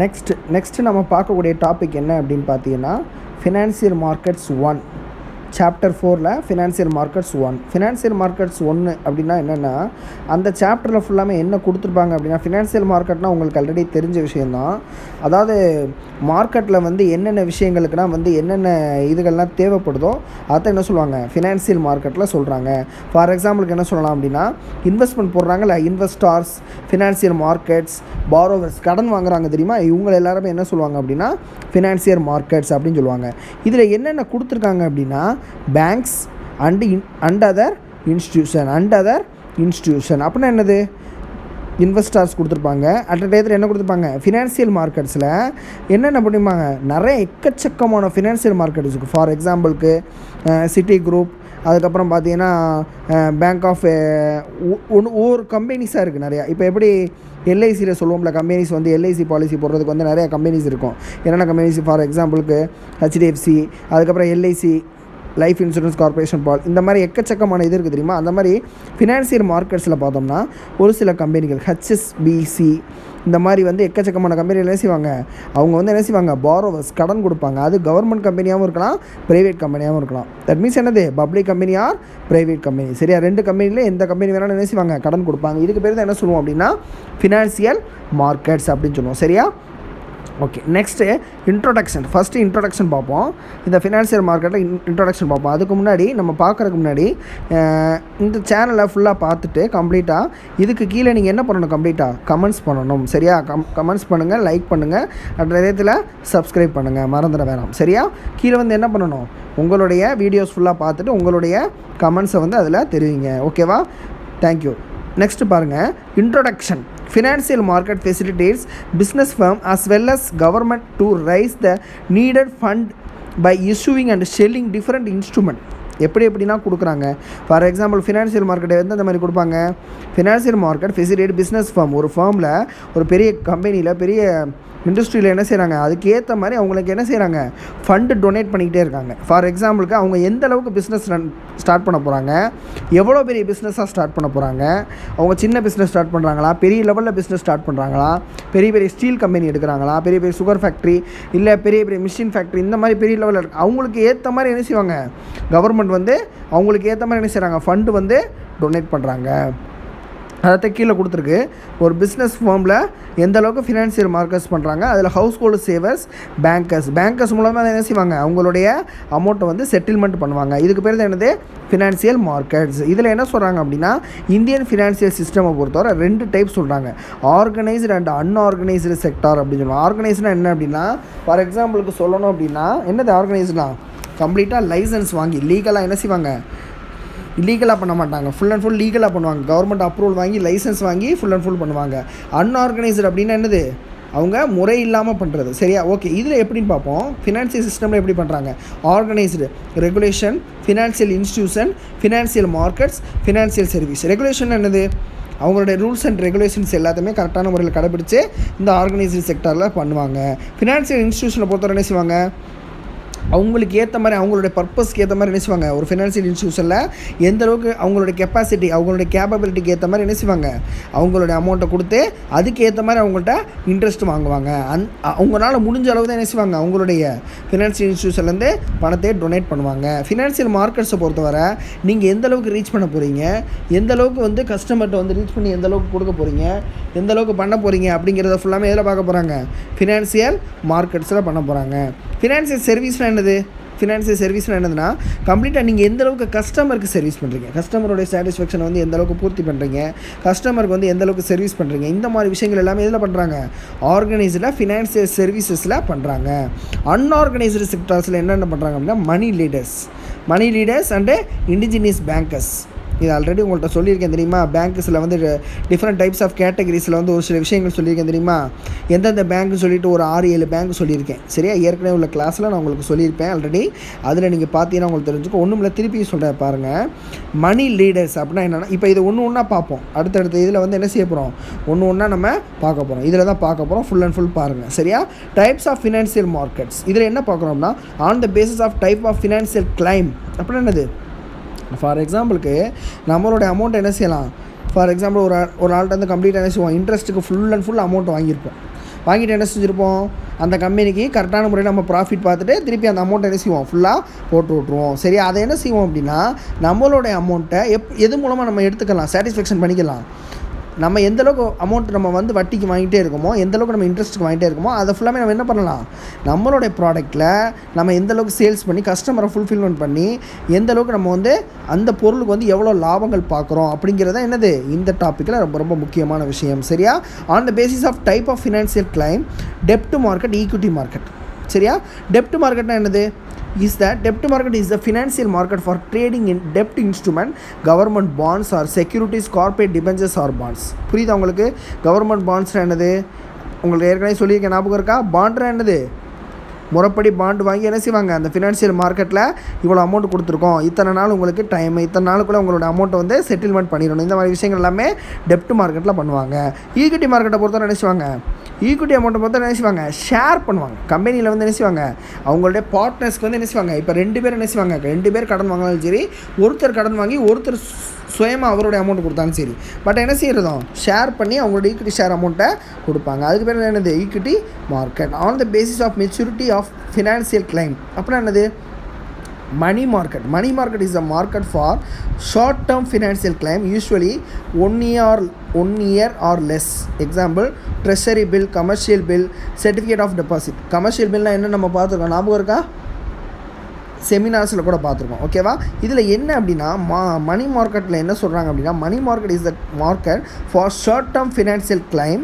Next நம்ம பார்க்கக்கூடிய topic என்ன அப்படின்னு பார்த்தீங்கன்னா ஃபினான்சியல் மார்க்கெட்ஸ் 1 சாப்டர் 4ல் ஃபினான்சியல் மார்க்கெட்ஸ் 1 அப்படின்னா என்னென்னா அந்த சாப்டரில் ஃபுல்லாமே என்ன கொடுத்துருப்பாங்க அப்படின்னா ஃபினான்சியல் மார்க்கெட்னால் உங்களுக்கு ஆல்ரெடி தெரிஞ்ச விஷயந்தான். அதாவது மார்க்கெட்டில் வந்து என்னென்ன விஷயங்களுக்குனா வந்து என்னென்ன இதுகள்லாம் தேவைப்படுதோ அதை என்ன சொல்லுவாங்க ஃபினான்சியல் மார்க்கெட்டில் சொல்கிறாங்க. ஃபார் எக்ஸாம்பிளுக்கு என்ன சொல்லலாம் அப்படின்னா இன்வெஸ்ட்மெண்ட் போடுறாங்கல்ல, இன்வெஸ்டார்ஸ், ஃபினான்சியல் மார்க்கெட்ஸ், பாரோவர்ஸ், கடன் வாங்குறாங்க தெரியுமா, இவங்க எல்லாருமே என்ன சொல்லுவாங்க அப்படின்னா ஃபினான்சியல் மார்க்கெட்ஸ் அப்படின்னு சொல்லுவாங்க. இதில் என்னென்ன கொடுத்துருக்காங்க அப்படின்னா பேங்க்ஸ் அண்ட் அதர் இன்ஸ்டியூஷன் அப்படின்னா என்னது, இன்வெஸ்டர்ஸ் கொடுத்துருப்பாங்க. அட் டயத்தில் என்ன கொடுத்துருப்பாங்க ஃபினான்சியல் மார்க்கெட்ஸில் என்னென்ன பண்ணிப்பாங்க, நிறைய எக்கச்சக்கமான ஃபினான்சியல் மார்க்கெட்ஸ் இருக்குது. ஃபார் எக்ஸாம்பிளுக்கு சிட்டி குரூப், அதுக்கப்புறம் பார்த்தீங்கன்னா பேங்க் ஆஃப் ஒவ்வொரு கம்பெனிஸாக இருக்குது நிறையா. இப்போ எப்படி எல்ஐசியில் சொல்லுவோம்ல, கம்பெனிஸ் வந்து எல்ஐசி பாலிசி போடுறதுக்கு வந்து நிறையா கம்பெனிஸ் இருக்கும். என்னென்ன கம்பெனிஸ், ஃபார் எக்ஸாம்பிளுக்கு ஹெச்டிஎஃப்சி, அதுக்கப்புறம் எல்ஐசி லைஃப் இன்சூரன்ஸ் கார்பரேஷன் இந்த மாதிரி எக்கச்சக்கமான இது இருக்குது தெரியுமா. அந்த மாதிரி ஃபினான்சியல் மார்க்கெட்ஸில் பார்த்தோம்னா ஒரு சில கம்பெனிகள் ஹெச்எஸ்பிசி இந்த மாதிரி வந்து எக்கச்சக்கமான கம்பெனிகள் என்ன செய்வாங்க, அவங்க வந்து என்ன செய்வாங்க பாரோவர்ஸ் கடன் கொடுப்பாங்க. அது கவர்மெண்ட் கம்பெனியாகவும் இருக்கலாம், ப்ரைவேட் கம்பெனியாகவும் இருக்கலாம். தட் மீன்ஸ் என்னது public company R private company. சரியா, ரெண்டு கம்பெனியில் எந்த கம்பெனி வேணாலும் என்ன செய்வாங்க கடன் கொடுப்பாங்க. இதுக்கு பேர் தான் என்ன சொல்லுவோம் அப்படின்னா ஃபினான்சியல் மார்க்கெட்ஸ் அப்படின்னு சொல்லுவோம். சரியா, ஓகே. நெக்ஸ்ட்டு இன்ட்ரோடக்ஷன் பார்ப்போம். இந்த ஃபினான்சியல் மார்க்கெட்டில் இன்ட்ரோடக்ஷன் பார்ப்போம். அதுக்கு முன்னாடி நம்ம பார்க்குறதுக்கு முன்னாடி இந்த சேனலை ஃபுல்லாக பார்த்துட்டு கம்ப்ளீட்டாக இதுக்கு கீழே நீங்கள் என்ன பண்ணணும், கம்ப்ளீட்டாக கமெண்ட்ஸ் பண்ணணும். சரியா, கமெண்ட்ஸ் பண்ணுங்கள், லைக் பண்ணுங்கள், அட் நேரத்தில் சப்ஸ்கிரைப் பண்ணுங்கள், மறந்துட வேணாம். சரியா, கீழே வந்து என்ன பண்ணணும், உங்களுடைய வீடியோஸ் ஃபுல்லாக பார்த்துட்டு உங்களுடைய கமெண்ட்ஸை வந்து அதில் தெரிவிங்க. ஓகேவா, தேங்க்யூ. நெக்ஸ்ட்டு பாருங்கள், introduction. Financial market facilitates business firm as well as government to raise the needed fund by issuing and selling different instrument. எப்படின்னா கொடுக்குறாங்க. ஃபார் எக்ஸாம்பிள் ஃபினான்ஷியல் மார்க்கெட்டை வந்து அந்த மாதிரி கொடுப்பாங்க. Financial market facilitate business firm, ஒரு ஃபார்மில் ஒரு பெரிய கம்பெனியில் பெரிய இண்டஸ்ட்ரியில் என்ன செய்கிறாங்க, அதுக்கேற்ற மாதிரி அவங்களுக்கு என்ன செய்கிறாங்க ஃபண்டு டொனேட் பண்ணிக்கிட்டே இருக்காங்க. ஃபார் எக்ஸாம்பிளுக்கு அவங்க எந்த அளவுக்கு பிஸ்னஸ் ஸ்டார்ட் பண்ண போகிறாங்க, எவ்வளோ பெரிய பிஸ்னஸாக ஸ்டார்ட் பண்ண போகிறாங்க, அவங்க சின்ன பிஸ்னஸ் ஸ்டார்ட் பண்ணுறாங்களா, பெரிய லெவலில் பிஸ்னஸ் ஸ்டார்ட் பண்ணுறாங்களா, பெரிய பெரிய ஸ்டீல் கம்பெனி எடுக்கிறாங்களா, பெரிய பெரிய சுகர் ஃபேக்ட்ரி, இல்லை பெரிய பெரிய மிஷின் ஃபேக்ட்ரி, இந்த மாதிரி பெரிய லெவலில் இருக்குது. அவங்களுக்கு ஏற்ற மாதிரி என்ன செய்வாங்க கவர்மெண்ட் வந்து அவங்களுக்கு ஏற்ற மாதிரி என்ன செய்கிறாங்க ஃபண்டு வந்து டொனேட் பண்ணுறாங்க. அதை கீழே கொடுத்துருக்கு. ஒரு பிஸ்னஸ் ஃபார்மில் எந்த அளவுக்கு ஃபினான்சியல் மார்க்கெட்ஸ் பண்ணுறாங்க, அதில் ஹவுஸ் ஹோல்டு சேவர்ஸ், பேங்கர்ஸ் மூலமாக என்ன செய்வாங்க அவங்களுடைய அமௌண்ட்டை வந்து செட்டில்மெண்ட் பண்ணுவாங்க. இதுக்கு பேர் தான் என்னது ஃபினான்சியல் மார்க்கெட்ஸ். இதில் என்ன சொல்கிறாங்க அப்படின்னா இந்தியன் ஃபினான்சியல் சிஸ்டமை பொறுத்தவரை 2 டைப் சொல்கிறாங்க, ஆர்கனைஸ்டு அண்ட் அன்ஆர்கனைஸ்டு செக்டார் அப்படின்னு சொல்லுவாங்க. ஆர்கனைஸ்டுனா என்ன அப்படின்னா, ஃபார் எக்ஸாம்பிளுக்கு சொல்லணும் அப்படின்னா என்னது ஆர்கனைஸ்டுனா கம்ப்ளீட்டாக லைசன்ஸ் வாங்கி லீகலாக என்ன செய்வாங்க, இல்லீகலாக பண்ண மாட்டாங்க, ஃபுல் அண்ட் ஃபுல் லீகலாக பண்ணுவாங்க. கவர்மெண்ட் அப்ரூவல் வாங்கி லைசன்ஸ் வாங்கி ஃபுல் அண்ட் ஃபுல் பண்ணுவாங்க. அன்ஆர்கனைஸ்டு அப்படின்னா என்னது, அவங்க முறை இல்லாமல் பண்ணுறது. சரியா, ஓகே. இதில் எப்படின்னு பார்ப்போம். ஃபினான்சியல் சிஸ்டமில் எப்படி பண்ணுறாங்க, organised, regulation, financial institution, financial markets, financial service. Regulation என்னது, அவங்களுடைய ரூல்ஸ் அண்ட் ரெகுலேஷன்ஸ் எல்லாத்தையுமே கரெக்டான முறையில் கடைப்பிடிச்சு இந்த ஆர்கனைஸ்டு செக்டாரில் பண்ணுவாங்க. ஃபினான்சியல் இன்ஸ்டியூஷனை பொறுத்தவரை என்ன செய்வாங்க, அவங்களுக்கு ஏற்ற மாதிரி அவங்களுடைய பர்பஸ்க்கு ஏற்ற மாதிரி என்ன செய்வாங்க, ஒரு ஃபினான்ஷியல் இன்ஸ்டியூஷனில் எந்த அளவுக்கு அவங்களுடைய கெப்பாசிட்டி அவங்களுடைய கேப்பபிலிட்டிக்கு ஏற்ற மாதிரி என்ன செய்வாங்க அவங்களுடைய அமௌண்ட்டை கொடுத்து அதுக்கு ஏற்ற மாதிரி அவங்கள்ட்ட இன்ட்ரெஸ்ட் வாங்குவாங்க. அவங்களால முடிஞ்ச அளவு தான் என்ன செய்வாங்க அவங்களுடைய ஃபினான்ஷியல் இன்ஸ்டியூஷன்லேருந்து பணத்தை டொனேட் பண்ணுவாங்க. ஃபினான்ஷியல் மார்க்கெட்ஸை பொறுத்தவரை நீங்கள் எந்த அளவுக்கு ரீச் பண்ண போகிறீங்க, எந்த அளவுக்கு வந்து கஸ்டமர்கிட்ட வந்து ரீச் பண்ணி எந்த அளவுக்கு கொடுக்க போகிறீங்க, எந்த அளவுக்கு பண்ண போகிறீங்க அப்படிங்கிறத ஃபுல்லாமே எதில் பார்க்க போகிறாங்க, ஃபினான்ஷியல் மார்க்கெட்ஸில் பண்ண போகிறாங்க. ஃபினான்ஷியல் சர்வீஸ்னால் என்னது, ஃபினான்ஷியல் சர்வீஸ்னால் என்னதுன்னா கம்ப்ளீட்டாக நீங்கள் எந்த அளவுக்கு கஸ்டமருக்கு சர்வீஸ் பண்ணுறீங்க, கஸ்டமருடைய சாட்டிஸ்ஃபேக்ஷனை வந்து எந்த அளவுக்கு பூர்த்தி பண்ணுறீங்க, கஸ்டமருக்கு வந்து எந்த அளவுக்கு சர்வீஸ் பண்ணுறீங்க, இந்த மாதிரி விஷயங்கள் எல்லாமே எதில் பண்ணுறாங்க, ஆர்கனைஸ்டில் ஃபினான்ஷியல் சர்வீசஸில் பண்ணுறாங்க. அன்ஆர்கனைஸ்டு செக்டார்ஸில் என்னென்ன பண்ணுறாங்க அப்படின்னா மணி லீடர்ஸ் அண்டு இண்டிஜினியஸ் பேங்கர்ஸ். இது ஆல்ரெடி உங்கள்கிட்ட சொல்லியிருக்கேன் தெரியுமா. பேங்க்ஸில் வந்து டிஃப்ரெண்ட் டைப்ஸ் ஆஃப் கேட்டகரிஸில் வந்து ஒரு சில விஷயங்கள் சொல்லியிருக்கேன் தெரியுமா. எந்தெந்த பேங்க்னு சொல்லிட்டு ஒரு 6-7 பேங்க் சொல்லியிருக்கேன். சரியா, ஏற்கனவே உள்ள கிளாஸில் நான் உங்களுக்கு சொல்லியிருப்பேன் ஆல்ரெடி. அதில் நீங்கள் பார்த்தீங்கன்னா உங்களுக்கு தெரிஞ்சுக்கும். ஒன்றும் இல்லை, திருப்பி சொல்கிறேன் பாருங்கள். மணி லீடர்ஸ் அப்படின்னா என்னென்னா, இப்போ இது ஒன்றா பார்ப்போம். அடுத்தடுத்த இதில் வந்து என்ன செய்ய போகிறோம், ஒன்றா நம்ம பார்க்க போகிறோம். இதில் தான் பார்க்க போகிறோம். ஃபுல் அண்ட் ஃபுல் பாருங்கள். சரியா, டைப்ஸ் ஆஃப் ஃபினான்ஷியல் மார்க்கெட்ஸ். இதில் என்ன பார்க்குறோம்னா on the basis of type of financial claim அப்படின்னா என்னது. ஃபார் எக்ஸாம்பிளுக்கு நம்மளோட அமௌண்ட் என்ன செய்யலாம், ஃபார் எக்ஸாம்பிள் ஒரு ஆள்கிட்ட வந்து கம்ப்ளீட்டாக என்ன செய்வோம், இன்ட்ரெஸ்ட்டுக்கு ஃபுல் அண்ட் ஃபுல் அமௌண்ட் வாங்கியிருப்போம். வாங்கிட்டு என்ன செஞ்சுருப்போம், அந்த கம்பெனிக்கு கரெக்டான முறையில் நம்ம ப்ராஃபிட் பார்த்துட்டு திருப்பி அந்த அமௌண்ட்டை என்ன செய்வோம், ஃபுல்லாக போட்டு விட்ருவோம். சரி, அதை என்ன செய்வோம் அப்படின்னா நம்மளுடைய அமௌண்ட்டை எது மூலமாக நம்ம எடுத்துக்கலாம், சாட்டிஸ்ஃபேக்ஷன் பண்ணிக்கலாம். நம்ம எந்தளவுக்கு அமௌண்ட் நம்ம வந்து வட்டிக்கு வாங்கிட்டே இருக்கோமோ, எந்தளவுக்கு நம்ம இன்ட்ரெஸ்ட்டுக்கு வாங்கிட்டே இருக்கோமோ, அதை ஃபுல்லாமே நம்ம என்ன பண்ணலாம், நம்மளுடைய ப்ராடக்ட்டில் நம்ம எந்தளவுக்கு சேல்ஸ் பண்ணி கஸ்டமரை ஃபுல்ஃபில்மெண்ட் பண்ணி எந்தளவுக்கு நம்ம வந்து அந்த பொருளுக்கு வந்து எவ்வளோ லாபங்கள் பார்க்குறோம் அப்படிங்கிறத என்னது இந்த டாப்பிக்கில் ரொம்ப ரொம்ப முக்கியமான விஷயம். சரியா? On the basis of type of financial claim, டெப்ட் மார்க்கெட், ஈக்விட்டி மார்க்கெட். சரியா? டெப்ட் மார்க்கெட்னா என்னது, is that debt market is the financial market for trading in debt instrument, government bonds or securities, corporate debentures or bonds. புரியுதா உங்களுக்கு? Government bonds என்னது, உங்களுக்கு ஏற்கனவே சொல்லியிருக்கேன், ஞாபகம் இருக்கா? பாண்ட்னா என்னது, முறைப்படி பாண்டு வாங்கி என்ன செய்வாங்க, அந்த ஃபினான்ஷியல் மார்க்கெட்டில் இவ்வளோ அமௌண்ட் கொடுத்துருக்கோம், இத்தனை நாள் உங்களுக்கு டைம், இத்தனை நாளுக்குள்ளே உங்களோட அமௌண்ட்டை வந்து செட்டில்மெண்ட் பண்ணிடணும். இந்த மாதிரி விஷயங்கள் எல்லாமே டெப்ட் மார்க்கெட்டில் பண்ணுவாங்க. ஈக்விட்டி மார்க்கெட்டை பொறுத்தவரை என்ன செய்வாங்க, ஈக்விட்டி அமௌண்ட்டை பொறுத்த என்ன செய்வாங்க, ஷேர் பண்ணுவாங்க. கம்பெனியில் வந்து என்ன செய்வாங்க, அவங்களுடைய பார்ட்னர்ஸ்க்கு வந்து என்ன செய்வாங்க, இப்போ 2 பேர் என்ன செய்வாங்க, 2 பேர் கடன் வாங்கினாலும் சரி, ஒருத்தர் கடன் வாங்கி ஒருத்தர் சுயமாக அவருடைய அமௌண்ட் கொடுத்தாலும் சரி, பட் என்ன செய்கிறதும் ஷேர் பண்ணி அவங்களோட ஈக்விட்டி ஷேர் அமௌண்ட்டை கொடுப்பாங்க. அதுக்கு பேர் என்னது, equity market. On the basis of maturity of financial claim. அப்படின்னா என்னது, money market. Money market is a market for short term financial claim, usually 1 year or less. Example, treasury bill, commercial bill, certificate of deposit. Commercial பில்னால் என்ன நம்ம பார்த்துருக்கோம், ஞாபகம் இருக்கா? செமினார்ஸில் கூட பார்த்துருக்கோம். ஓகேவா? இதில் என்ன அப்படின்னா மணி மார்க்கெட்டில் என்ன சொல்கிறாங்க அப்படின்னா, money market is the market for short term financial claim.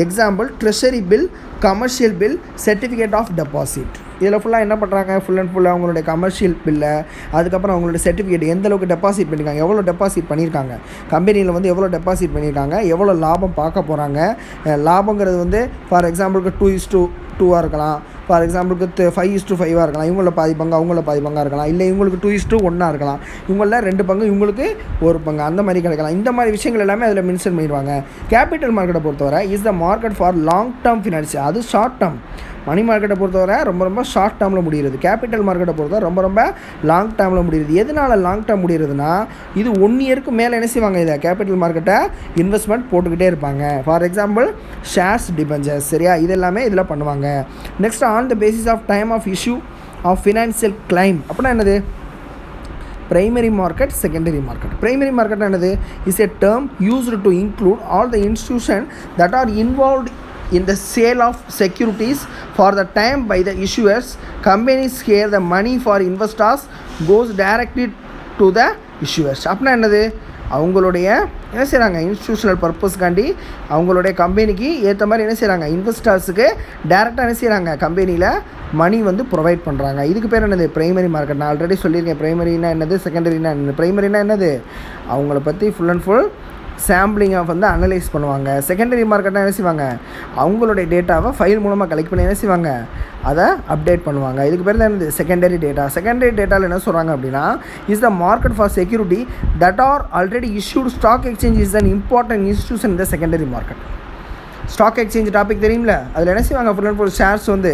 Example, treasury bill, commercial bill, certificate of deposit. இதில் ஃபுல்லாக என்ன பண்ணுறாங்க, ஃபுல் அண்ட் ஃபுல்லாக அவங்களுடைய கமர்ஷியல் பில்லை, அதுக்கப்புறம் அவங்களுடைய சர்டிஃபிகேட், எந்த அளவுக்கு டெபாசிட் பண்ணியிருக்காங்க, எவ்வளோ டெபாசிட் பண்ணியிருக்காங்க, கம்பெனியில் வந்து எவ்வளோ டெபாசிட் பண்ணியிருக்காங்க, எவ்வளோ லாபம் பார்க்க போகிறாங்க. லாபங்கிறது வந்து ஃபார் எக்ஸாம்பிளுக்கு 2:2 இருக்கலாம், ஃபார் எக்ஸாம்பிளுக்கு 5:5 இருக்கலாம், இவங்கள பாதி பங்கு அவங்கள பாதி பங்காக இருக்கலாம், இல்லை இவங்களுக்கு 2:1 இருக்கலாம், இவங்கள 2 பங்கு இவங்களுக்கு 1 பங்கு, அந்த மாதிரி கிடைக்கலாம். இந்த மாதிரி விஷயங்கள் எல்லாமே அதில் மென்ஷன் பண்ணிடுவாங்க. கேபிட்டல் மார்க்கெட்டை பொறுத்தவரை is the market for long term finance. அது ஷார்ட் டேர்ம். மணி மார்க்கெட்டை பொறுத்தவரை ரொம்ப ஷார்ட் டேர்மில் முடிகிறது. கேபிட்டல் மார்க்கெட்டை பொறுத்தவரை ரொம்ப லாங் டேர்மில் முடியுது. எதனால் லாங் டேர்ம் முடிகிறதுனா, இது 1 இயருக்கு மேலே என்ன செய்வாங்க, இதை கேபிட்டல் மார்க்கெட்டை இன்வெஸ்ட்மெண்ட் போட்டுக்கிட்டே இருப்பாங்க. For example, shares, debentures. சரியா? இது எல்லாமே இதில் பண்ணுவாங்க. Next, on the basis of time of issue of financial claim. அப்படின்னா என்னது, primary market, secondary market. Primary market என்னது, is a term used to include all the institution that are involved in the sale of securities for the time by the issuers. Companies here the money for investors goes directly to the issuers. அப்படின்னா என்னது, அவங்களுடைய என்ன செய்கிறாங்க, institutional பர்பஸ்க்காண்டி அவங்களுடைய கம்பெனிக்கு ஏற்ற மாதிரி என்ன செய்கிறாங்க, இன்வெஸ்டர்ஸுக்கு டேரெக்டாக என்ன செய்கிறாங்க, கம்பெனியில் மணி வந்து ப்ரொவைட் பண்ணுறாங்க. இதுக்கு பேர் என்னது, பிரைமரி மார்க்கெட். நான் ஆல்ரெடி சொல்லியிருக்கேன் பிரைமரினா என்னது, செகண்டரினா என்னது. பிரைமரினா என்னது, அவங்கள பற்றி ஃபுல் அண்ட் ஃபுல் சாம்பிளிங்காக வந்து அனலைஸ் பண்ணுவாங்க. செகண்டரி மார்க்கெட்டாக என்ன செய்வாங்க, அவங்களுடைய டேட்டாவை ஃபைல் மூலமாக கலெக்ட் பண்ணி என்ன செய்வாங்க, அதை அப்டேட் பண்ணுவாங்க. இதுக்கு பேர் தான் என்னது, செகண்டரி டேட்டா. செகண்டரி டேட்டாவில் என்ன சொல்கிறாங்க அப்படின்னா, is the market for security that are already issued. Stock exchange is an important institution in the secondary market. Stock exchange topic தெரியுமில்ல, அதில் என்ன செய்வாங்க, ஃபுல் அண்ட் ஃபுல் ஷேர்ஸ் வந்து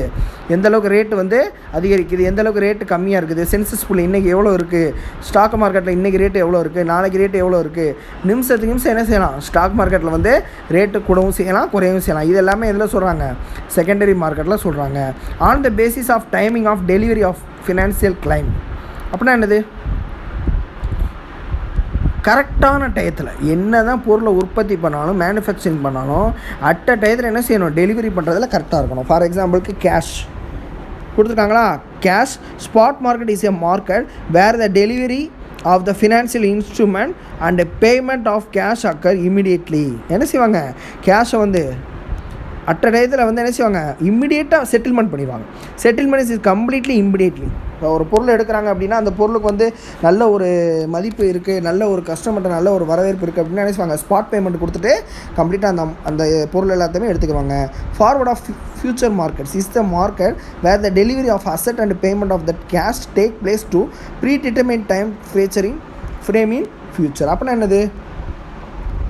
எந்தளவுக்கு ரேட்டு வந்து அதிகரிக்குது, எந்தளவுக்கு ரேட்டு கம்மியாக இருக்குது, சென்சஸ் புல் இன்றைக்கி எவ்வளோ இருக்குது, ஸ்டாக் மார்க்கெட்டில் இன்றைக்கி ரேட்டு எவ்வளோ இருக்குது, நாளைக்கு ரேட்டு எவ்வளோ இருக்குது, நிமிஷத்துக்கு நிமிஷம் என்ன செய்யலாம், ஸ்டாக் மார்க்கெட்டில் வந்து ரேட்டு கூடவும் செய்யலாம், குறையவும் செய்யலாம். இது எல்லாமே எதில் சொல்கிறாங்க, செகண்டரி மார்க்கெட்டில் சொல்கிறாங்க. On the basis of timing of delivery of financial claim. அப்படின்னா என்னது, கரெக்டான டயத்தில் என்ன தான் பொருளை உற்பத்தி பண்ணாலும் மேனுஃபேக்சரிங் பண்ணாலும் அட் அ டயத்தில் என்ன செய்யணும், டெலிவரி பண்ணுறதுல கரெக்டாக இருக்கணும். ஃபார் எக்ஸாம்பிளுக்கு கேஷ் கொடுத்துருக்காங்களா, cash. Spot market is a market where the delivery of the financial instrument and payment of cash occur immediately. என்ன செய்வாங்க, கேஷை வந்து அட்ட டயத்தில் வந்து என்ன செய்வாங்க, இம்மிடியேட்டாக செட்டில்மெண்ட் பண்ணிடுவாங்க. Settlement is completely immediately. இப்போ ஒரு பொருள் எடுக்கிறாங்க அப்படின்னா அந்த பொருளுக்கு வந்து நல்ல ஒரு மதிப்பு இருக்குது, நல்ல ஒரு கஸ்டமர்கிட்ட நல்ல ஒரு வரவேற்பு இருக்குது அப்படின்னா என்ன செய்வாங்க, ஸ்பாட் பேமெண்ட் கொடுத்துட்டு கம்ப்ளீட்டாக அந்த பொருள் எல்லாத்தையுமே எடுத்துக்குவாங்க. Forward of future markets is the market where the delivery of asset and payment of that cash take place to predetermine time frame in future. அப்படின்னா என்னது,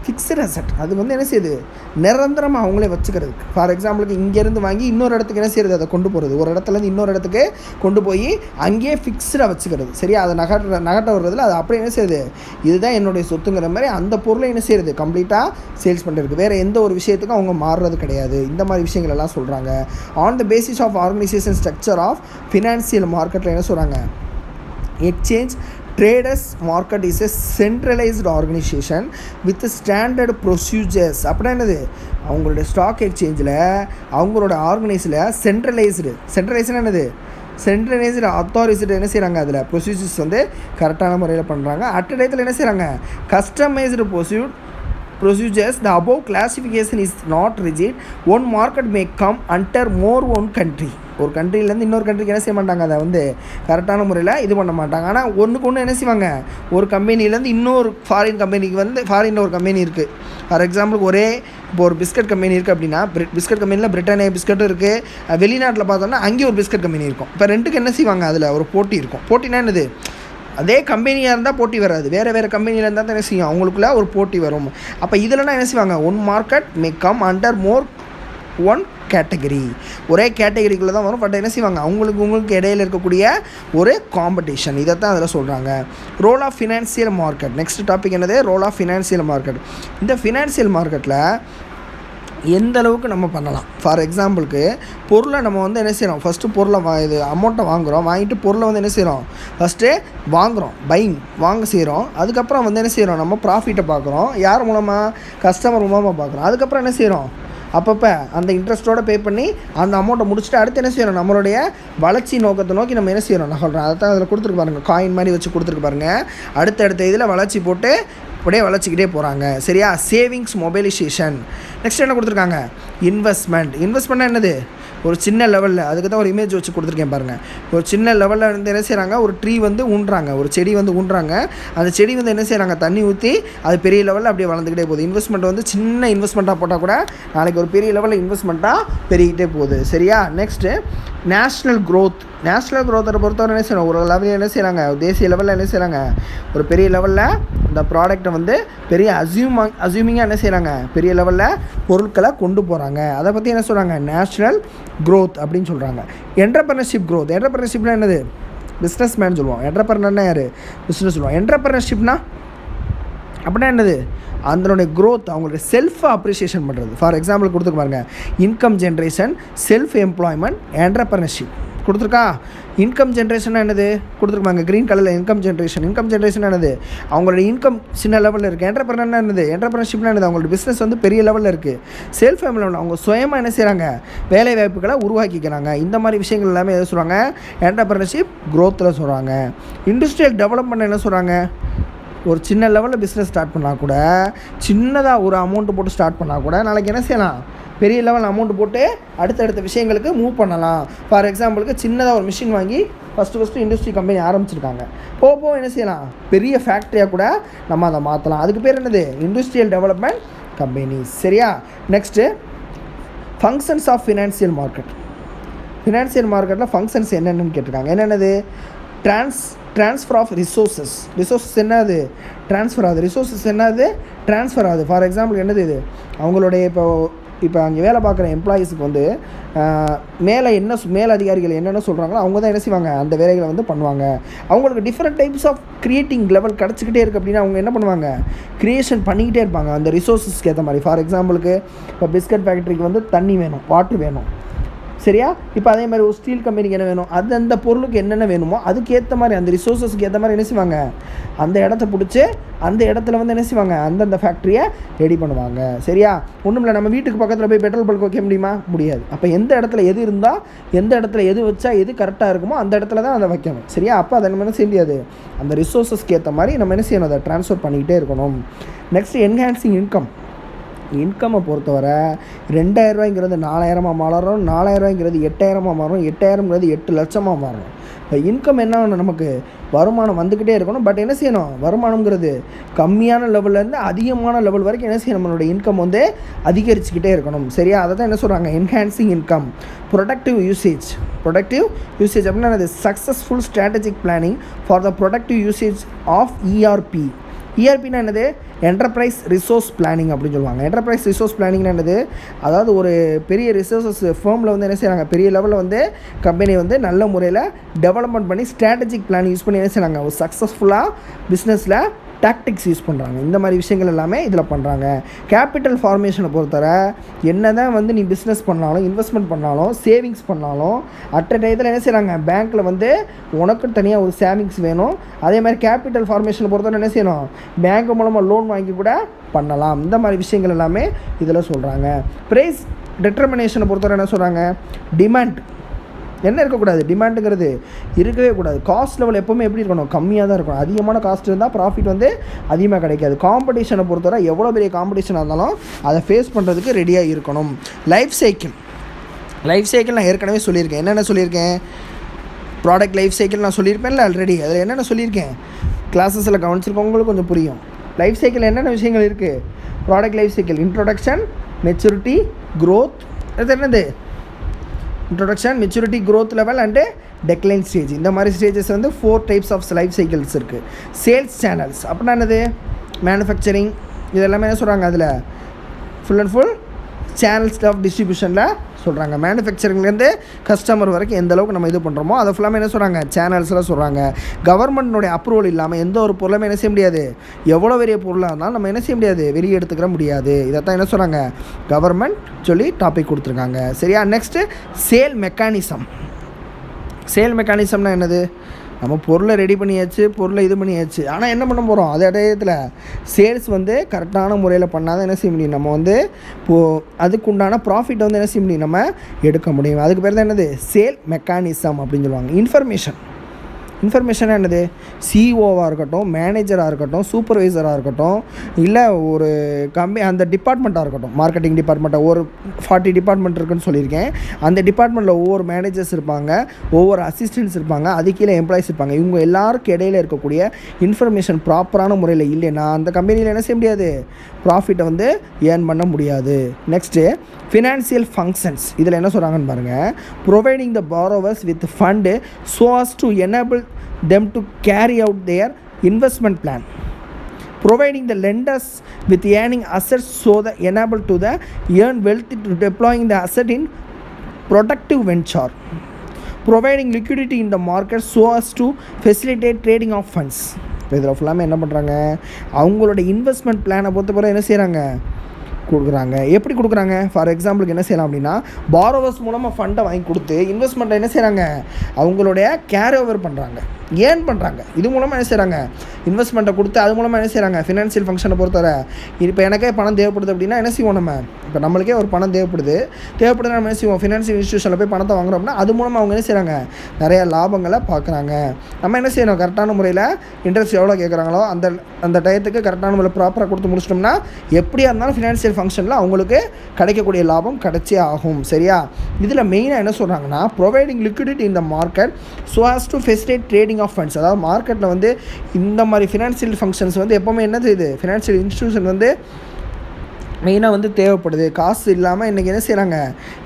ஃபிக்ஸட் அசட். அது வந்து என்ன செய்யுது, நிரந்தரமாக அவங்களே வச்சுக்கிறதுக்கு. ஃபார் எக்ஸாம்பிளுக்கு இங்கேருந்து வாங்கி இன்னொரு இடத்துக்கு என்ன செய்கிறது, அதை கொண்டு போகிறது, ஒரு இடத்துலேருந்து இன்னொரு இடத்துக்கு கொண்டு போய் அங்கேயே ஃபிக்ஸ்டாக வச்சுக்கிறது. சரியா, அதை நகட்ட வர்றதில் அது அப்படியே என்ன செய்யுது, இதுதான் என்னுடைய சொத்துங்கிற மாதிரி அந்த பொருளை என்ன செய்யுது, கம்ப்ளீட்டாக சேல்ஸ் பண்ணுறதுக்கு. வேறு எந்த ஒரு விஷயத்துக்கும் அவங்க மாறுறது கிடையாது. இந்த மாதிரி விஷயங்கள் எல்லாம் சொல்கிறாங்க. On the basis of organisation structure of financial மார்க்கெட்டில் என்ன சொல்கிறாங்க, exchange traders market is a centralised organisation with standard procedures. அப்படின்னா என்னது, அவங்களுடைய ஸ்டாக் எக்ஸ்சேஞ்சில் அவங்களோட ஆர்கனைஸில் சென்ட்ரலைஸ்னா என்னது, சென்ட்ரலைஸ்டு அத்தாரிட்டிஸ் என்ன செய்கிறாங்க, அதில் ப்ரொசீஜர்ஸ் வந்து கரெக்டான முறையில் பண்ணுறாங்க. அட் டயத்தில் என்ன செய்கிறாங்க, customised procedures. The above classification is not rigid. One market may come under more one country. ஒரு கண்ட்ரிலேருந்து இன்னொரு கண்ட்ரிக்கு என்ன செய்ய மாட்டாங்க, அதை வந்து கரெக்டான முறையில் இது பண்ண மாட்டாங்க. ஆனால் ஒன்றுக்கு ஒன்று என்ன செய்வாங்க, ஒரு கம்பெனிலேருந்து இன்னொரு ஃபாரின் கம்பெனிக்கு வந்து ஃபாரினில் ஒரு கம்பெனி இருக்குது. ஃபார் எக்ஸாம்பிளுக்கு இப்போ ஒரு பிஸ்கட் கம்பெனி இருக்குது அப்படின்னா, பிஸ்கட் கம்பெனியில் பிரிட்டானியா பிஸ்கட்டும் இருக்குது. வெளிநாட்டில் பார்த்தோம்னா அங்கேயும் ஒரு பிஸ்கட் கம்பெனி இருக்கும். இப்போ ரெண்டுக்கு என்ன செய்வாங்க, அதில் ஒரு போட்டி இருக்கும். போட்டினா என்னது, அதே கம்பெனியாக இருந்தால் போட்டி வராது, வேறு கம்பெனியில் இருந்தால் தான் என்ன செய்யும், அவங்களுக்குள்ள ஒரு போட்டி வரும். அப்போ இதில்னா என்ன செய்வாங்க, one market may come under more one category, ஒரே கேட்டகரிக்குள்ளே தான் வரும். பட் என்ன செய்வாங்க, உங்களுக்கு இடையில் இருக்கக்கூடிய ஒரு காம்படிஷன், இதை தான் அதில் சொல்கிறாங்க. Role of financial market. Next topic என்னது, ரோல் ஆஃப் ஃபினான்சியல் மார்க்கெட். இந்த ஃபினான்சியல் மார்க்கெட்டில் எந்த அளவுக்கு நம்ம பண்ணலாம். ஃபார் எக்ஸாம்பிளுக்கு பொருளை நம்ம வந்து என்ன செய்கிறோம், ஃபஸ்ட்டு பொருளை இது அமௌண்ட்டை வாங்கிட்டு பொருளை வந்து என்ன செய்கிறோம், ஃபஸ்ட்டு வாங்குகிறோம், வாங்க செய்கிறோம். அதுக்கப்புறம் வந்து என்ன செய்கிறோம், நம்ம ப்ராஃபிட்டை பார்க்குறோம். யார் மூலமாக, கஸ்டமர் மூலமாக பார்க்குறோம். அதுக்கப்புறம் என்ன செய்கிறோம், அப்பப்போ அந்த இன்ட்ரெஸ்ட்டோடு பே பண்ணி அந்த அமௌண்ட்டை முடிச்சுட்டு அடுத்து என்ன செய்யணும், நம்மளுடைய வளர்ச்சி நோக்கத்தை நோக்கி நம்ம என்ன செய்யணும், நான் சொல்கிறேன். அதை தான் அதில் கொடுத்துருக்கு பாருங்கள், காயின் மாதிரி வச்சு கொடுத்துருக்கு பாருங்கள். அடுத்தடுத்த இதில் வளர்ச்சி போட்டு அப்படியே வளர்ச்சிக்கிட்டே போகிறாங்க. சரியா, சேவிங்ஸ் மொபைலைசேஷன். நெக்ஸ்ட் என்ன கொடுத்துருக்காங்க, இன்வெஸ்ட்மெண்ட்னா என்னது, ஒரு சின்ன லெவலில், அதுக்கு தான் ஒரு இமேஜ் வச்சு கொடுத்துருக்கேன் பாருங்கள். ஒரு சின்ன லெவலில் வந்து என்ன செய்கிறாங்க, ஒரு ட்ரீ வந்து ஊன்றாங்க, ஒரு செடி வந்து ஊன்றாங்க. அந்த செடி வந்து என்ன செய்கிறாங்க, தண்ணி ஊற்றி அது பெரிய லெவலில் அப்படியே வளர்ந்துக்கிட்டே போகுது. இன்வெஸ்ட்மெண்ட் வந்து சின்ன இன்வெஸ்ட்மெண்ட்டாக போட்டால் கூட நாளைக்கு ஒரு பெரிய லெவலில் இன்வெஸ்ட்மெண்ட்டாக பெருகிட்டே போகுது. சரியா, நெக்ஸ்ட்டு நேஷ்னல் க்ரோத்தை பொறுத்தவரை என்ன செய்யணும், ஒரு லெவலில் என்ன செய்கிறாங்க, தேசிய லெவலில் என்ன செய்கிறாங்க, ஒரு பெரிய லெவலில் இந்த ப்ராடக்டை வந்து பெரிய அசியூமிங்காக என்ன செய்கிறாங்க, பெரிய லெவலில் பொருட்களை கொண்டு போகிறாங்க. அதை பற்றி என்ன சொல்கிறாங்க, நேஷ்னல் க்ரோத் அப்படின்னு சொல்கிறாங்க. என்டர்பிரினர்ஷிப்னா என்னது, பிஸ்னஸ் மேன் சொல்லுவோம். என்டர்பிரினர்னா யார், பிஸ்னஸ் சொல்லுவோம். என்டர்பிரினர்ஷிப்னா அப்படின்னா என்னது, அதனுடைய க்ரோத், அவங்களுடைய செல்ஃபை அப்ரிஷியேஷன் பண்ணுறது. ஃபார் எக்ஸாம்பிள் கொடுத்துருக்கு பாருங்க, income generation, self employment, entrepreneurship கொடுத்துருக்கா. இன்கம் ஜென்ரேஷன் என்னது கொடுத்துருப்பாங்க, க்ரீன் கலரில் இன்கம் ஜென்ரேஷன் என்னது, அவங்களோட இன்கம் சின்ன லெவலில் இருக்குது. என்டர்பிரினர் என்னது, என்டர்பிரினர்ஷிப்னா என்னது, அவங்களோட பிஸ்னஸ் வந்து பெரிய லெவலில் இருக்குது. செல்ஃப் எம்ப்ளாய்மெண்ட், அவங்க சுயமாக என்ன செய்கிறாங்க, வேலை வாய்ப்புகளை உருவாக்கிக்கிறாங்க. இந்த மாதிரி விஷயங்கள் எல்லாமே எதை சொல்கிறாங்க, என்டர்பிரினர்ஷிப் க்ரோத்தில் சொல்கிறாங்க. இண்டஸ்ட்ரியல் டெவலப்மெண்ட் என்ன சொல்கிறாங்க, ஒரு சின்ன லெவலில் பிஸ்னஸ் ஸ்டார்ட் பண்ணால் கூட, சின்னதாக ஒரு அமௌண்ட்டு போட்டு ஸ்டார்ட் பண்ணால் கூட நாளைக்கு என்ன செய்யலாம், பெரிய லெவல் அமௌண்ட் போட்டு அடுத்தடுத்த விஷயங்களுக்கு மூவ் பண்ணலாம். ஃபார் எக்ஸாம்பிளுக்கு சின்னதாக ஒரு மிஷின் வாங்கி ஃபஸ்ட்டு இண்டஸ்ட்ரி கம்பெனி ஆரம்பிச்சிருக்காங்க. போக என்ன செய்யலாம், பெரிய ஃபேக்ட்ரியாக கூட நம்ம அதை மாற்றலாம். அதுக்கு பேர் என்னது, இண்டஸ்ட்ரியல் டெவலப்மெண்ட் கம்பெனிஸ். சரியா, நெக்ஸ்ட்டு ஃபங்க்ஷன்ஸ் ஆஃப் ஃபினான்சியல் மார்க்கெட்டில் ஃபங்க்ஷன்ஸ் என்னென்னு கேட்டிருக்காங்க. என்னென்னது, ட்ரான்ஸ்ஃபர் ஆஃப் ரிசோர்ஸஸ் என்னது, ட்ரான்ஸ்ஃபர் ஆகுது. ரிசோர்ஸஸ் என்னது, ட்ரான்ஸ்ஃபர் ஆகுது. ஃபார் எக்ஸாம்பிள் என்னது, இது அவங்களுடைய இப்போ அங்கே வேலை பார்க்குற எம்ப்ளாயீஸுக்கு வந்து மேல் அதிகாரிகள் என்னென்ன சொல்கிறாங்களோ அவங்க தான் என்ன செய்வாங்க, அந்த வேலைகளை வந்து பண்ணுவாங்க. அவங்களுக்கு different types of creating level கிடச்சிக்கிட்டே இருக்குது அப்படின்னா அவங்க என்ன பண்ணுவாங்க, க்ரியேஷன் பண்ணிக்கிட்டே இருப்பாங்க அந்த ரிசோர்ஸஸ்க்கு ஏற்ற மாதிரி. ஃபார் எக்ஸாம்பிளுக்கு இப்போ பிஸ்கட் ஃபேக்ட்ரிக்கு வந்து தண்ணி வேணும், வாட்டர் வேணும். சரியா, இப்போ அதே மாதிரி ஒரு ஸ்டீல் கம்பெனிக்கு என்ன வேணும், அது அந்த பொருளுக்கு என்னென்ன வேணுமோ அதுக்கேற்ற மாதிரி, அந்த ரிசோர்ஸஸ்க்கு ஏற்ற மாதிரி என்ன செய்வாங்க, அந்த இடத்த பிடிச்சி அந்த இடத்துல வந்து என்ன செய்வாங்க, அந்தந்த ஃபேக்ட்ரியை ரெடி பண்ணுவாங்க. சரியா, ஒன்றும் இல்லை, நம்ம வீட்டுக்கு பக்கத்தில் போய் பெட்ரோல் பல்க் வைக்க முடியாது. அப்போ எந்த இடத்துல எது இருந்தால், எந்த இடத்துல எது வச்சா எது கரெக்டாக இருக்குமோ அந்த இடத்துல தான் அதை வைக்கணும். சரியா, அப்போ அதை நம்ம என்ன செய்ய முடியாது, அந்த ரிசோர்ஸஸ்க்கு ஏற்ற மாதிரி நம்ம என்ன செய்யணும், அதை ட்ரான்ஸ்ஃபர் பண்ணிக்கிட்டே இருக்கணும். நெக்ஸ்ட் என்ஹான்சிங் இன்கம்மை பொறுத்தவரை 2000 ரூபாய்ங்கிறது 4000 மாறும், 4000 ரூபாய்ங்கிறது 8000 மாறும், 8000ங்கிறது 8 லட்சமாக மாறும். இப்போ இன்கம் என்ன வேணும், நமக்கு வருமானம் வந்துக்கிட்டே இருக்கணும். பட் என்ன செய்யணும், வருமானங்கிறது கம்மியான லெவல்லேருந்து அதிகமான லெவல் வரைக்கும் என்ன செய்யணும், நம்மளோட இன்கம் வந்து அதிகரிச்சுக்கிட்டே இருக்கணும். சரியா, அதை தான் என்ன சொல்கிறாங்க, என்ஹான்சிங் இன்கம். ப்ரொடக்டிவ் யூசேஜ் அப்படின்னா அது successful strategic planning for the productive usage of ERPனா என்னது, என்டர்பிரைஸ் ரிசோர்ஸ் பிளானிங் அப்படின்னு சொல்லுவாங்க. என்டர்பிரைஸ் ரிசோர்ஸ் பிளானிங்னா என்னது, அதாவது ஒரு பெரிய ரிசோர்ஸஸ் ஃபேமில் வந்து என்ன செய்கிறாங்க, பெரிய லெவலில் வந்து கம்பெனி வந்து நல்ல முறையில் டெவலப்மெண்ட் பண்ணி ஸ்ட்ராட்டஜிக் பிளான் யூஸ் பண்ணி என்ன செய்கிறாங்க, ஒரு சக்ஸஸ்ஃபுல்லாக பிஸ்னஸில் டாக்டிக்ஸ் யூஸ் பண்ணுறாங்க. இந்த மாதிரி விஷயங்கள் எல்லாமே இதில் பண்ணுறாங்க. கேபிட்டல் ஃபார்மேஷனை பொறுத்தவரை என்ன தான் வந்து நீ பிஸ்னஸ் பண்ணாலும், இன்வெஸ்ட்மெண்ட் பண்ணாலும், சேவிங்ஸ் பண்ணாலும் அட் அ டயத்தில் என்ன செய்கிறாங்க, பேங்க்கில் வந்து உனக்கு தனியாக ஒரு சேவிங்ஸ் வேணும். அதே மாதிரி கேபிட்டல் ஃபார்மேஷனை பொறுத்தவரை என்ன செய்யணும், பேங்க் மூலமாக லோன் வாங்கி கூட பண்ணலாம். இந்த மாதிரி விஷயங்கள் எல்லாமே இதில் சொல்கிறாங்க. ப்ரைஸ் டிட்டர்மினேஷனை பொறுத்தவரை என்ன சொல்கிறாங்க, டிமாண்ட் என்ன இருக்கக்கூடாது, டிமாண்டுங்கிறது இருக்கவே கூடாது. காஸ்ட் லெவல் எப்போவுமே எப்படி இருக்கணும், கம்மியாக தான் இருக்கணும். அதிகமான காஸ்ட் இருந்தால் ப்ராஃபிட் வந்து அதிகமாக கிடைக்காது. காம்படிஷனை பொறுத்தவரை எவ்வளோ பெரிய காம்படிஷனாக இருந்தாலும் அதை ஃபேஸ் பண்ணுறதுக்கு ரெடியாக இருக்கணும். லைஃப் சைக்கிள் நான் ஏற்கனவே சொல்லியிருக்கேன். என்னென்ன சொல்லியிருக்கேன், ப்ராடக்ட் லைஃப் சைக்கிள் நான் சொல்லியிருப்பேன்ல ஆல்ரெடி. அதில் என்னென்ன சொல்லியிருக்கேன், கிளாஸஸில் கவனிச்சிருக்கவங்களுக்கு கொஞ்சம் புரியும். லைஃப் சைக்கிள் என்னென்ன விஷயங்கள் இருக்குது. Product life cycle introduction, maturity, growth. அது என்னது, introduction, maturity, growth level and decline stage. இந்த மாதிரி ஸ்டேஜஸ் வந்து 4 டைப்ஸ் ஆஃப் லைஃப் சைக்கிள்ஸ் இருக்குது. சேல்ஸ் சேனல்ஸ் அப்படின்னா என்னது, மேனுஃபேக்சரிங் இதெல்லாமே என்ன சொல்கிறாங்க, அதில் full and full channels of டிஸ்ட்ரிபியூஷனில் சொல்கிறாங்க. மேனுஃபேக்சரிங்லேருந்து கஸ்டமர் வரைக்கும் எந்த அளவுக்கு நம்ம இது பண்ணுறோமோ அதை ஃபுல்லாமே என்ன சொல்கிறாங்க, சேனல்ஸில் சொல்கிறாங்க. கவர்மெண்ட்னுடைய அப்ரூவல் இல்லாமல் எந்த ஒரு பொருளுமே என்ன செய்ய முடியாது, எவ்வளோ பெரிய பொருளாக இருந்தாலும் நம்ம என்ன செய்ய முடியாது, வெளியே எடுத்துக்கிற முடியாது. இதைத்தான் என்ன சொல்கிறாங்க, கவர்மெண்ட் சொல்லி டாபிக் கொடுத்துருக்காங்க. சரியா. Next sale mechanism. சேல் மெக்கானிசம்னா என்னது, நம்ம பொருளை ரெடி பண்ணியாச்சு, பொருளை இது பண்ணியாச்சு, ஆனால் என்ன பண்ண போகிறோம், அதே இடத்துல சேல்ஸ் வந்து கரெக்டான முறையில் பண்ணால் தான் என்ன செய்ய முடியும், நம்ம வந்து இப்போது அதுக்குண்டான ப்ராஃபிட்டை வந்து என்ன செய்ய முடியும், நம்ம எடுக்க முடியும். அதுக்கு பேர் தான் என்னது, சேல் மெக்கானிசம் அப்படின்னு சொல்லுவாங்க. இன்ஃபர்மேஷனாக என்னது, சிஓவாக இருக்கட்டும், மேனேஜராக இருக்கட்டும், சூப்பர்வைசராக இருக்கட்டும், இல்லை ஒரு அந்த டிபார்ட்மெண்ட்டாக இருக்கட்டும், மார்க்கெட்டிங் டிபார்ட்மெண்ட்டாக ஒரு 40 டிபார்ட்மெண்ட் இருக்குதுன்னு சொல்லியிருக்கேன். அந்த டிபார்ட்மெண்ட்டில் ஒவ்வொரு மேனேஜர்ஸ் இருப்பாங்க, ஒவ்வொரு அசிஸ்டன்ட்ஸ் இருப்பாங்க, அது கீழே எம்ப்ளாயிஸ் இருப்பாங்க. இவங்க எல்லாருக்கும் இடையில இருக்கக்கூடிய இன்ஃபர்மேஷன் ப்ராப்பரான முறையில் இல்லைன்னா அந்த கம்பெனியில் என்ன செய்ய முடியாது, ப்ராஃபிட்டை வந்து ஏர்ன் பண்ண முடியாது. Next financial functions. இதில் என்ன சொல்கிறாங்கன்னு பாருங்கள். Providing the borrowers with fund so us to enable them to carry out their investment plan, providing the lenders with earning assets so that enable to the earn wealth to deploying the asset in productive venture, providing liquidity in the market so as to facilitate trading of funds. இதில் ஃபுல்லாமே என்ன பண்ணுறாங்க, அவங்களோட investment பிளானை பொறுத்தவரை என்ன செய்கிறாங்க, கொடுக்குறாங்க. எப்படி கொடுக்குறாங்க, ஃபார் எக்ஸாம்பிளுக்கு என்ன செய்யலாம் அப்படின்னா, பாரோவர்ஸ் மூலமாக ஃபண்டை வாங்கி கொடுத்து இன்வெஸ்ட்மெண்ட்டை என்ன செய்கிறாங்க, அவங்களுடைய கேரி ஓவர் பண்ணுறாங்க, ஏர்ன் பண்ணுறாங்க. இது மூலமாக என்ன செய்கிறாங்க, இன்வெஸ்ட்மெண்ட்டை கொடுத்து அது மூலமாக என்ன செய்கிறாங்க, ஃபினான்ஷியல் ஃபங்க்ஷனை பொறுத்தவரை இப்போ எனக்கே பணம் தேவைப்படுது அப்படின்னா என்ன செய்வோம், நம்ம இப்போ நம்மளுக்கே ஒரு பணம் தேவைப்படுதுன்னா நம்ம என்ன செய்வோம், ஃபினான்ஷியல் இன்ஸ்டியூஷனில் போய் பணத்தை வாங்குறோம் அப்படின்னா அது மூலமாக அவங்க என்ன செய்கிறாங்க, நிறையா லாபங்களை பார்க்குறாங்க. நம்ம என்ன செய்யணும், கரெக்டான முறையில் இன்ட்ரெஸ்ட் எவ்வளோ கேட்குறாங்களோ அந்த டயத்துக்கு கரெக்டான முறையில் ப்ராப்பராக கொடுத்து முடிச்சிட்டோம்னா எப்படியா இருந்தாலும் ஃபினான்ஷியல் ஃபங்க்ஷனில் அவங்களுக்கு கிடைக்கக்கூடிய லாபம் கிடைச்சே ஆகும். சரியா. இதில் மெயினாக என்ன சொல்கிறாங்கன்னா, providing liquidity in the market so as to facilitate trading of funds. அதாவது மார்க்கெட்டில் வந்து இந்த மாதிரி ஃபினான்ஷியல் ஃபங்க்ஷன்ஸ் வந்து எப்போவுமே என்ன செய்யுது, ஃபினான்ஷியல் இன்ஸ்டியூஷன் வந்து மெயினாக வந்து தேவைப்படுது. காசு இல்லாமல் இன்றைக்கி என்ன செய்கிறாங்க,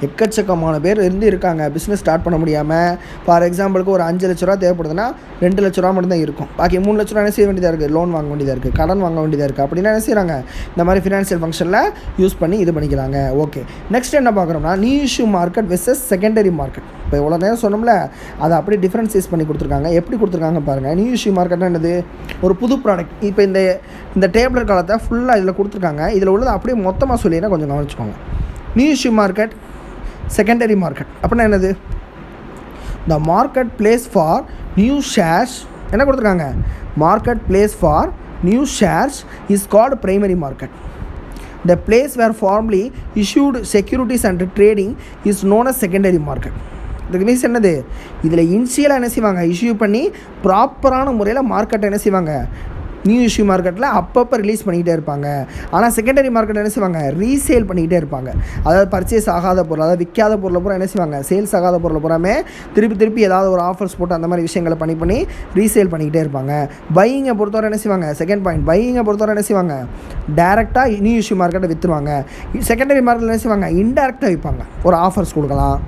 எக்கச்சக்கமான பேர் இருக்காங்க பிஸ்னஸ் ஸ்டார்ட் பண்ண முடியாமல். ஃபார் எக்ஸாம்பிளுக்கு ஒரு 5 லட்ச ரூபா தேவைப்படுதுன்னா 2 லட்ச ரூபா மட்டும்தான் இருக்கும், பாக்கி 3 லட்ச ரூபா என்ன செய்ய வேண்டியதாக இருக்குது, லோன் வாங்க வேண்டியதாக இருக்குது, கடன் வாங்க வேண்டியதாக இருக்குது. அப்படின்னா என்ன செய்கிறாங்க, இந்த மாதிரி ஃபினான்ஷியல் ஃபங்க்ஷனில் யூஸ் பண்ணி இது பண்ணிக்கிறாங்க. ஓகே. நெக்ஸ்ட் என்ன பார்க்குறோம்னா, new issue market versus secondary market. இப்போ இவ்வளோ நேரம் சொன்னோம்ல, அதை அப்படியே டிஃப்ரென்சைஸ் பண்ணி கொடுத்துருக்காங்க. எப்படி கொடுத்துருக்காங்க பாருங்கள். நியூ இஷ்யூ மார்க்கெட்னா என்னது, ஒரு புது ப்ராடக்ட். இப்போ இந்த டேப்லெட் காலத்தை ஃபுல்லாக இதில் கொடுத்துருக்காங்க. இதில் உள்ளது அப்படியே மொத்தமாக சொல்லினா கொஞ்சம் கவனிச்சுக்கோங்க. New issue market, secondary market அப்படின்னா என்னது, the market place for new shares. என்ன கொடுத்துருக்காங்க, market place for new shares is called primary market. The place where formerly issued securities and trading is known as secondary market. இதுக்கு means என்னது, இதில் இனிஷியலாக என்ன செய்வாங்க, இஷ்யூ பண்ணி ப்ராப்பரான முறையில் மார்க்கெட்டை என்ன செய்வாங்க, நியூ இஷ்யூ மார்க்கெட்டில் அப்பப்போ ரிலீஸ் பண்ணிக்கிட்டே இருப்பாங்க. ஆனால் செகண்டரி மார்க்கெட் என்ன செய்வாங்க, ரீசேல் பண்ணிக்கிட்டே இருப்பாங்க. அதாவது பர்ச்சேஸ் ஆகாத பொருள், அதாவது விற்காத பொருளை பூரா என்ன செய்வாங்க, சேல்ஸ் ஆகாத பொருளை பூராமே திருப்பி ஏதாவது ஒரு ஆஃபர்ஸ் போட்டு அந்த மாதிரி விஷயங்களை பண்ணி ரீசேல் பண்ணிக்கிட்டே இருப்பாங்க. பையிங்கை பொறுத்தவரை என்ன செய்வாங்க, செகண்ட் பாயிண்ட், பையிங்கை பொறுத்தவரை என்ன செய்வாங்க, டேரெக்டாக நியூ இஷ்யூ மார்க்கெட்டை விற்றுருவாங்க. செகண்டரி மார்க்கெட்டில் என்ன செய்வாங்க, இன்டெரக்டாக விற்பாங்க. ஒரு ஆஃபர்ஸ் கொடுக்கலாம்,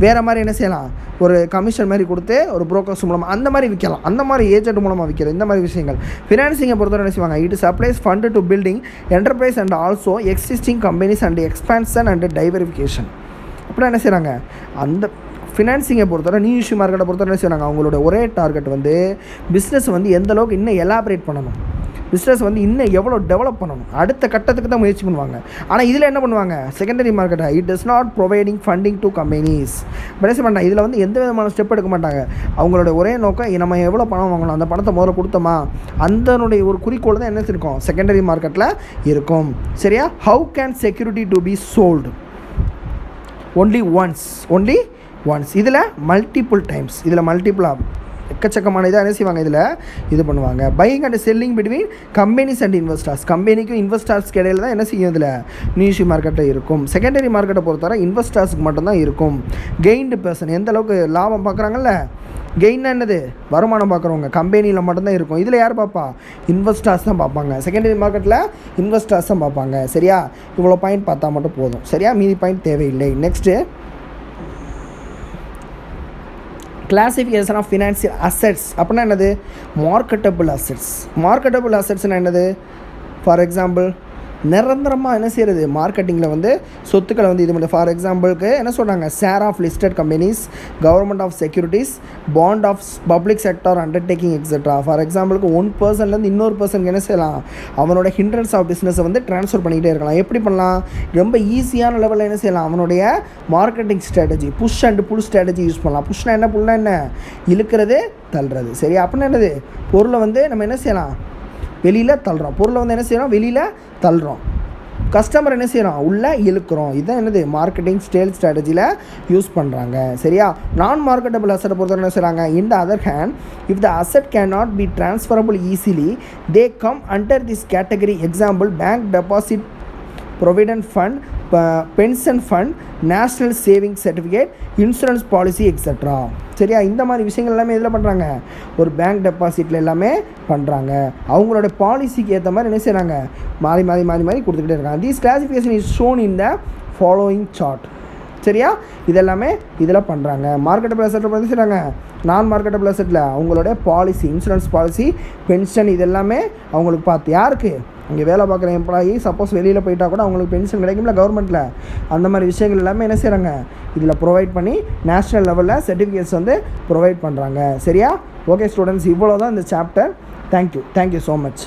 வேறு மாதிரி என்ன செய்யலாம், ஒரு கமிஷன் மாதிரி கொடுத்து ஒரு புரோக்கர்ஸ் மூலமாக அந்த மாதிரி விற்கலாம், அந்த மாதிரி ஏஜென்ட் மூலமாக விற்கிறது. இந்த மாதிரி விஷயங்கள் ஃபினான்ஸ் ஃபினான்சிங்கை பொறுத்தவரை என்ன செய்வாங்க, it supplies fund to building enterprise and also existing companies and expansion and diversification. அப்புறம் என்ன செய்கிறாங்க, அந்த ஃபினான்சிங்கை பொறுத்தவரை நியூ இஷ்யூ மார்க்கெட்டை பொறுத்தவரை என்ன செய்வாங்க, அவங்களோட ஒரே டார்கெட் வந்து பிஸ்னஸ் வந்து எந்த அளவுக்கு இன்னும் எலாபரேட் பண்ணணும், பிஸ்னஸ் வந்து இன்னும் எவ்வளோ டெவலப் பண்ணணும், அடுத்த கட்டத்துக்கு தான் முயற்சி பண்ணுவாங்க. ஆனால் இதில் என்ன பண்ணுவாங்க, செகண்டரி மார்க்கெட்டை it does not providing funding to companies பேச மாட்டாங்க. இதில் வந்து எந்த விதமான ஸ்டெப் எடுக்க மாட்டாங்க. அவங்களோட ஒரே நோக்கம் நம்ம எவ்வளோ பணம் வாங்கணும், அந்த பணத்தை முதல்ல கொடுத்தோமா, அந்தனுடைய ஒரு குறிக்கோள் தான் என்ன இருக்கும் செகண்டரி மார்க்கெட்டில் இருக்கும். சரியா? How can security to be sold only once. இதில் மல்டிபிள் டைம்ஸ், இதில் மல்டிபிளாக எக்கச்சக்கமான இதாக என்ன செய்வாங்க, இதில் இது பண்ணுவாங்க. Buying and selling between companies and investors, கம்பெனிக்கும் இன்வெஸ்டர்ஸ்க்கு இடையில தான் என்ன செய்யும் இதில் நியூ இஷ்யூ மார்க்கெட்டில் இருக்கும். செகண்டரி மார்க்கெட்டை பொறுத்தவரை இன்வெஸ்டர்ஸுக்கு மட்டும்தான் இருக்கும். கெயின்டு பர்சன் எந்த அளவுக்கு லாபம் பார்க்குறாங்கல்ல, கெயின்னா என்னது, வருமானம் பார்க்குறவங்க கம்பெனியில் மட்டும்தான் இருக்கும். இதில் யார் பார்ப்பா, இன்வெஸ்டர்ஸ் தான் பார்ப்பாங்க. செகண்டரி மார்க்கெட்டில் இன்வெஸ்டர்ஸ் தான் பார்ப்பாங்க. சரியா? இவ்வளோ பாயிண்ட் பார்த்தா மட்டும் போதும். சரியா? மீதி பாயிண்ட் தேவையில்லை. Next classification of financial assets அப்படின்னா என்னது, மார்க்கெட்டபிள் அசெட்ஸ்னால் என்னது, ஃபார் எக்ஸாம்பிள் நிரந்தரமாக என்ன செய்கிறது, மார்க்கெட்டிங்கில் வந்து சொத்துக்களை வந்து இது பண்ணி, ஃபார் எக்ஸாம்பிளுக்கு என்ன சொல்கிறாங்க, share of listed companies, government of securities, bond of public sector undertaking etcetera. For எக்ஸாம்பிளுக்கு ஒன் பர்சன்லேருந்து இன்னொரு பர்சனுக்கு என்ன செய்யலாம், அவனோட ஹிண்ட்ரன்ஸ் ஆஃப் பிஸ்னஸை வந்து ட்ரான்ஸ்ஃபர் பண்ணிக்கிட்டே இருக்கலாம். எப்படி பண்ணலாம், ரொம்ப ஈஸியான லெவலில் என்ன செய்யலாம், அவனுடைய marketing strategy push and pull strategy use பண்ணலாம். புஷ்னா என்ன, புல்னா என்ன, இழுக்கிறது தள்ளுறது. சரி, அப்படின்னா என்னது, பொருளை வந்து நம்ம என்ன செய்யலாம், வெளியில் தள்ளுறோம், பொருளை வந்து என்ன செய்கிறோம், வெளியில் தள்ளுறோம், கஸ்டமர் என்ன செய்கிறோம், உள்ளே இழுக்கிறோம். இதுதான் என்னது, மார்க்கெட்டிங் சேல் ஸ்ட்ராட்டஜியில் யூஸ் பண்ணுறாங்க. சரியா? நான் மார்க்கெட்டபிள் அசெட்டை பொறுத்தவரை என்ன செய்கிறாங்க, in the other hand if the asset can not be transferable easily they come under this category. Example bank deposit, provident fund, pension fund, national saving certificate, insurance policy etcetera. சரியா? இந்த மாதிரி விஷயங்கள் எல்லாமே இதில் பண்ணுறாங்க, ஒரு பேங்க் டெபாசிட்டில் எல்லாமே பண்ணுறாங்க. அவங்களோட பாலிசிக்கு ஏற்ற மாதிரி என்ன செய்கிறாங்க, மாறி கொடுத்துக்கிட்டே இருக்காங்க. These classification is shown in the following chart. சரியா? இதெல்லாமே இதில் பண்ணுறாங்க. மார்க்கெட்டபிள் அசெட்டில் வந்து செய்கிறாங்க, நான் மார்க்கெட்டபிள் அசெட்டில் அவங்களோட பாலிசி, இன்சூரன்ஸ் பாலிசி, பென்ஷன், இதெல்லாமே அவங்களுக்கு பார்த்து யாருக்கு, இங்கே வேலை பார்க்குற எம்ப்ளாயி சப்போஸ் வெளியில் போயிட்டா கூட அவங்களுக்கு பென்ஷன் கிடைக்கும்ல கவர்மெண்ட்டில், அந்த மாதிரி விஷயங்கள் எல்லாமே என்ன செய்கிறாங்க, இதில் ப்ரொவைட் பண்ணி நேஷ்னல் லெவலில் சர்டிஃபிகேட்ஸ் வந்து ப்ரொவைட் பண்ணுறாங்க. சரியா? ஓகே ஸ்டூடெண்ட்ஸ், இவ்வளோ தான் இந்த சாப்டர். Thank you so much.